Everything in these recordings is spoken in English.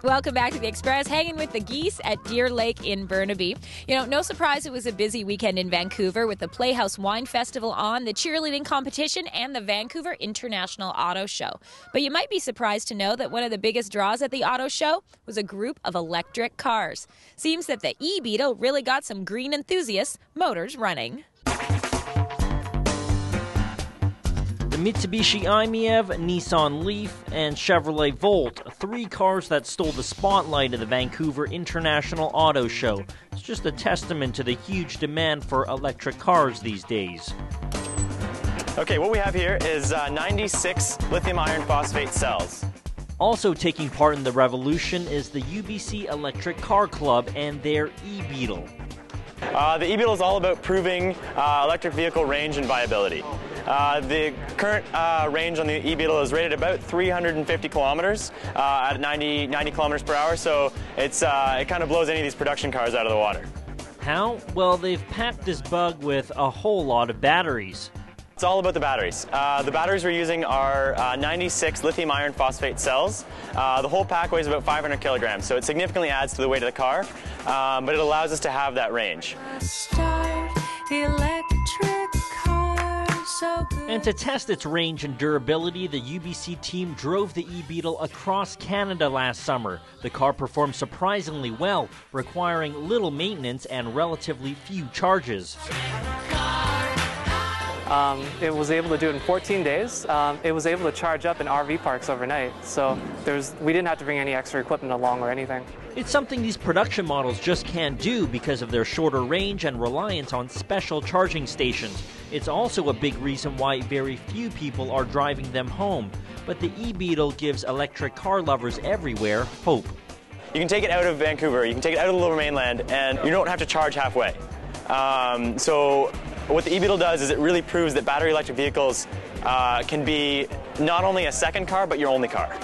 Welcome back to The Express, hanging with the geese at Deer Lake in Burnaby. No surprise it was a busy weekend in Vancouver with the Playhouse Wine Festival on, the cheerleading competition, and the Vancouver International Auto Show. But you might be surprised to know that one of the biggest draws at the auto show was a group of electric cars. Seems that the E-Beetle really got some green enthusiasts' motors running. The Mitsubishi i-MiEV, Nissan Leaf, and Chevrolet Volt, three cars that stole the spotlight of the Vancouver International Auto Show. It's just a testament to the huge demand for electric cars these days. Okay, what we have here is 96 lithium iron phosphate cells. Also taking part in the revolution is the UBC Electric Car Club and their E-Beetle. The E-Beetle is all about proving electric vehicle range and viability. The current range on the E-Beetle is rated about 350 kilometers at 90 kilometers per hour, so it kind of blows any of these production cars out of the water. How? Well, they've packed this bug with a whole lot of batteries. It's all about the batteries. The batteries we're using are 96 lithium iron phosphate cells. The whole pack weighs about 500 kilograms, so it significantly adds to the weight of the car, but it allows us to have that range. And to test its range and durability, the UBC team drove the E-Beetle across Canada last summer. The car performed surprisingly well, requiring little maintenance and relatively few charges. It was able to do it in 14 days. It was able to charge up in RV parks overnight, so we didn't have to bring any extra equipment along or anything. It's something these production models just can't do because of their shorter range and reliance on special charging stations. It's also a big reason why very few people are driving them home. But the E-Beetle gives electric car lovers everywhere hope. You can take it out of Vancouver, you can take it out of the Lower Mainland, and you don't have to charge halfway. So what the E-Beetle does is it really proves that battery electric vehicles can be not only a second car, but your only car.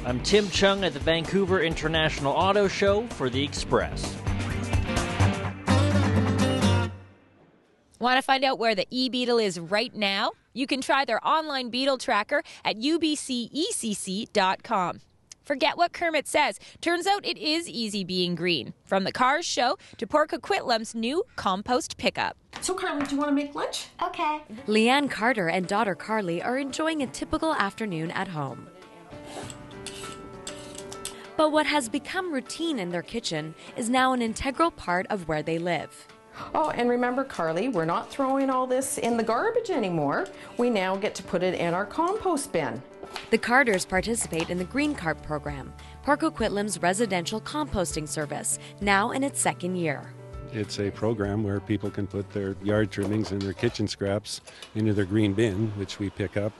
I'm Tim Chung at the Vancouver International Auto Show for The Express. Want to find out where the E-Beetle is right now? You can try their online Beetle tracker at ubcecc.com. Forget what Kermit says. Turns out it is easy being green. From the Cars show to Coquitlam's new compost pickup. So, Carly, do you want to make lunch? Okay. Leanne Carter and daughter Carly are enjoying a typical afternoon at home. But what has become routine in their kitchen is now an integral part of where they live. Oh, and remember, Carly, we're not throwing all this in the garbage anymore. We now get to put it in our compost bin. The Carters participate in the Green Cart program, Coquitlam's residential composting service, now in its second year. It's a program where people can put their yard trimmings and their kitchen scraps into their green bin, which we pick up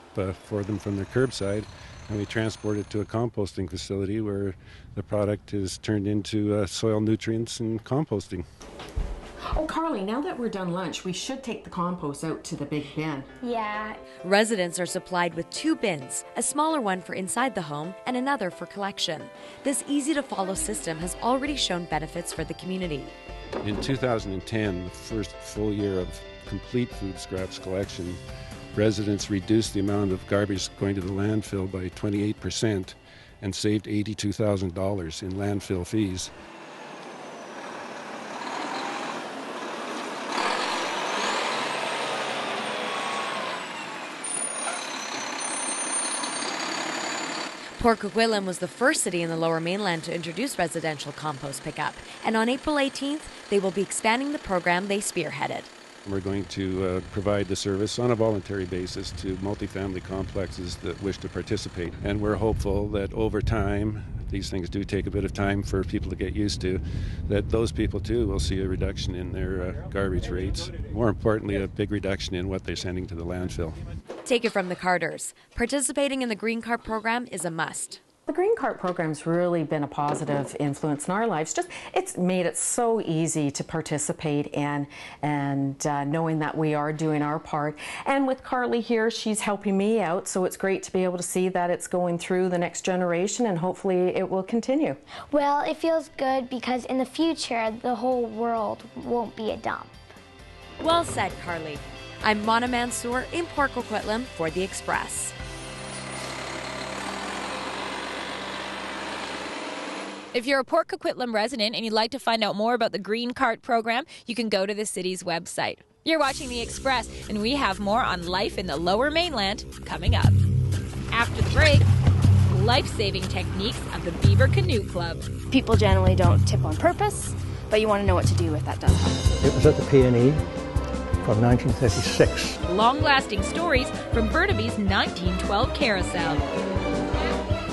for them from their curbside, and we transport it to a composting facility where the product is turned into soil nutrients and composting. Oh, Carly, now that we're done lunch, we should take the compost out to the big bin. Yeah. Residents are supplied with 2 bins, a smaller one for inside the home and another for collection. This easy-to-follow system has already shown benefits for the community. In 2010, the first full year of complete food scraps collection, residents reduced the amount of garbage going to the landfill by 28% and saved $82,000 in landfill fees. Port Coquitlam was the first city in the Lower Mainland to introduce residential compost pickup, and on April 18th, they will be expanding the program they spearheaded. We're going to provide the service on a voluntary basis to multifamily complexes that wish to participate, and we're hopeful that over time, these things do take a bit of time for people to get used to, that those people too will see a reduction in their garbage rates. More importantly, a big reduction in what they're sending to the landfill. Take it from the Carters. Participating in the Green Cart program is a must. The Green Cart program's really been a positive influence in our lives. It's made it so easy to participate in, and knowing that we are doing our part. And with Carly here, she's helping me out, so it's great to be able to see that it's going through the next generation, and hopefully it will continue. Well, it feels good because in the future, the whole world won't be a dump. Well said, Carly. I'm Mansour in Port Coquitlam for The Express. If you're a Port Coquitlam resident and you'd like to find out more about the Green Cart program, you can go to the city's website. You're watching The Express, and we have more on life in the Lower Mainland coming up. After the break, life-saving techniques of the Beaver Canoe Club. People generally don't tip on purpose, but you want to know what to do if that does happen. It was at the P&E from 1936. Long-lasting stories from Burnaby's 1912 Carousel.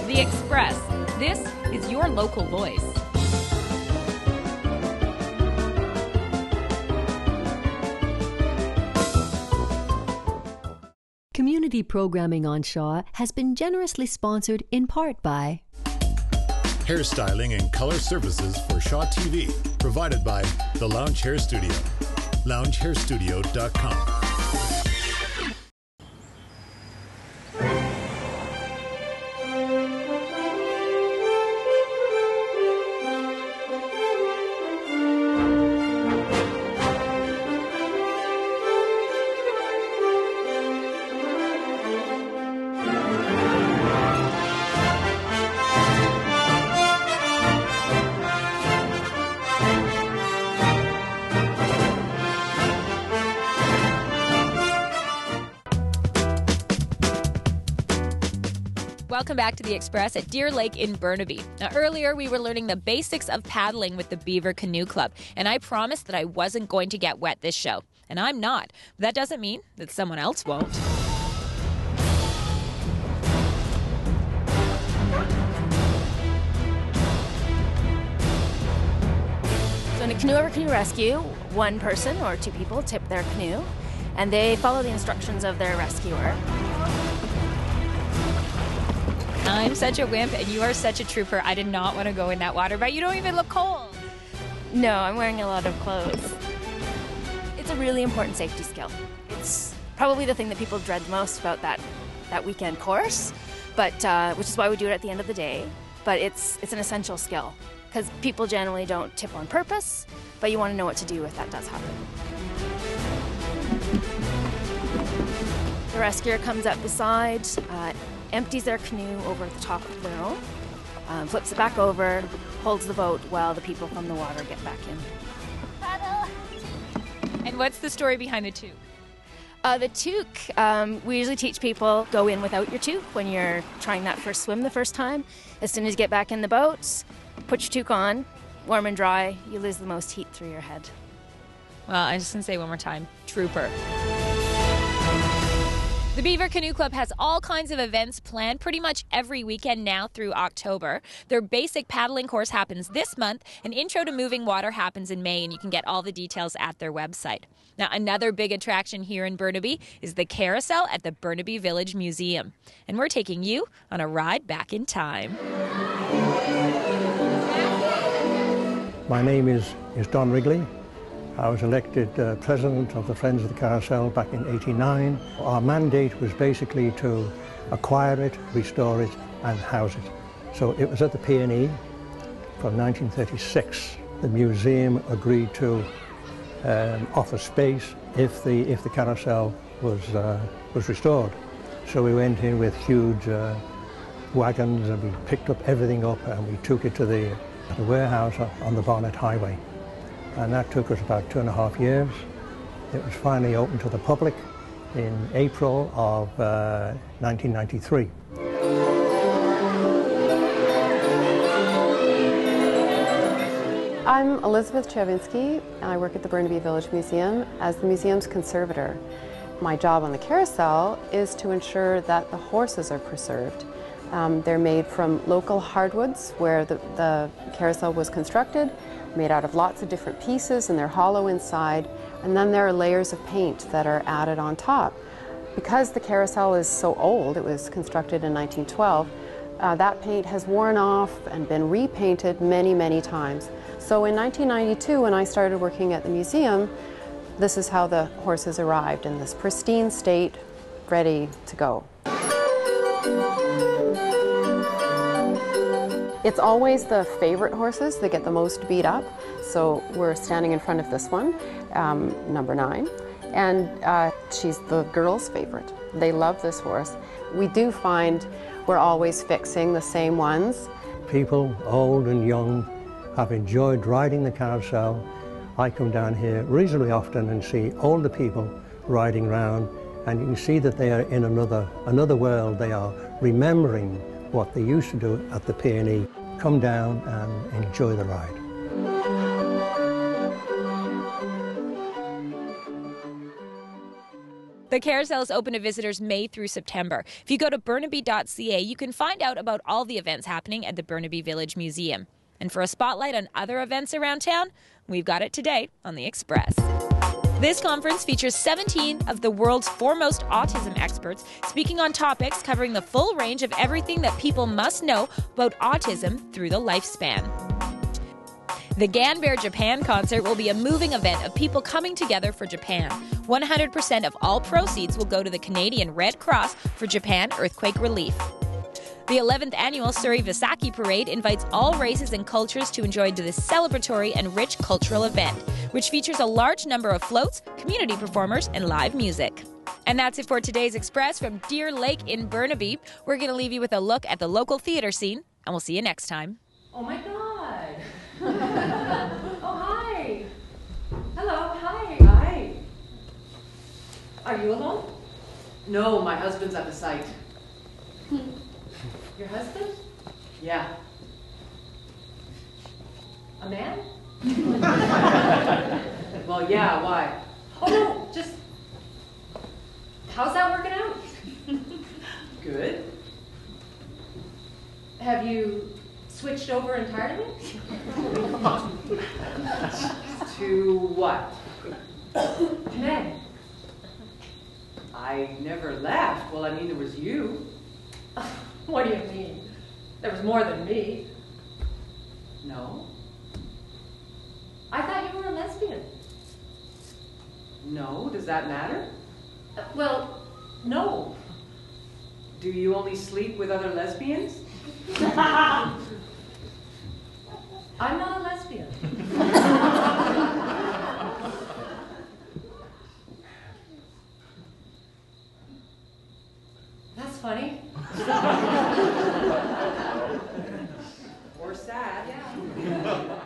The Express. This is your local voice. Community programming on Shaw has been generously sponsored in part by hairstyling and color services for Shaw TV, provided by the Lounge Hair Studio, loungehairstudio.com. Welcome back to The Express at Deer Lake in Burnaby. Now, earlier we were learning the basics of paddling with the Beaver Canoe Club, and I promised that I wasn't going to get wet this show. And I'm not. But that doesn't mean that someone else won't. So in a canoe over canoe rescue, one person or two people tip their canoe, and they follow the instructions of their rescuer. I'm such a wimp, and you are such a trooper. I did not want to go in that water, but you don't even look cold. No, I'm wearing a lot of clothes. It's a really important safety skill. It's probably the thing that people dread most about that weekend course, but which is why we do it at the end of the day. But it's an essential skill, because people generally don't tip on purpose, but you want to know what to do if that does happen. The rescuer comes up beside, empties their canoe over the top of their own, flips it back over, holds the boat while the people from the water get back in. Paddle! And what's the story behind the toque? The toque, we usually teach people go in without your toque when you're trying that first swim the first time. As soon as you get back in the boat, put your toque on, warm and dry, you lose the most heat through your head. Well, I'm just going to say one more time, trooper. The Beaver Canoe Club has all kinds of events planned pretty much every weekend now through October. Their basic paddling course happens this month. An intro to moving water happens in May, and you can get all the details at their website. Now, another big attraction here in Burnaby is the Carousel at the Burnaby Village Museum. And we're taking you on a ride back in time. My name is Don Wrigley. I was elected president of the Friends of the Carousel back in '89. Our mandate was basically to acquire it, restore it, and house it. So it was at the P&E from 1936. The museum agreed to offer space if the carousel was restored. So we went in with huge wagons, and we picked up everything up, and we took it to the warehouse on the Barnet Highway. And that took us about 2.5 years. It was finally open to the public in April of 1993. I'm Elizabeth Chavinsky, and I work at the Burnaby Village Museum as the museum's conservator. My job on the carousel is to ensure that the horses are preserved. They're made from local hardwoods where the carousel was constructed, made out of lots of different pieces, and they're hollow inside, and then there are layers of paint that are added on top. Because the carousel is so old, it was constructed in 1912, that paint has worn off and been repainted many, many times. So in 1992, when I started working at the museum, this is how the horses arrived, in this pristine state, ready to go. It's always the favorite horses that get the most beat up. So we're standing in front of this one, number 9, and she's the girls' favorite. They love this horse. We do find we're always fixing the same ones people, old and young, have enjoyed riding the carousel. I come down here reasonably often and see older people riding around, and you can see that they are in another world. They are remembering what they used to do at the P&E. Come down and enjoy the ride. The Carousel is open to visitors May through September. If you go to burnaby.ca, you can find out about all the events happening at the Burnaby Village Museum. And for a spotlight on other events around town, we've got it today on The Express. This conference features 17 of the world's foremost autism experts speaking on topics covering the full range of everything that people must know about autism through the lifespan. The Ganbear Japan concert will be a moving event of people coming together for Japan. 100% of all proceeds will go to the Canadian Red Cross for Japan earthquake relief. The 11th annual Surrey Vaisakhi Parade invites all races and cultures to enjoy this celebratory and rich cultural event, which features a large number of floats, community performers, and live music. And that's it for today's Express from Deer Lake in Burnaby. We're going to leave you with a look at the local theatre scene, and we'll see you next time. Oh my God! Oh, hi! Hello, hi! Hi! Are you alone? No, my husband's at the site. Your husband? Yeah. A man? Well, yeah, why? Oh, no, just... How's that working out? Good. Have you switched over entirely? To what? Men. I never left. Well, I mean, there was you. What do you mean? There was more than me. No. I thought you were a lesbian. No, does that matter? Well, no. Do you only sleep with other lesbians? I'm not a lesbian. That's funny. Or sad. Yeah.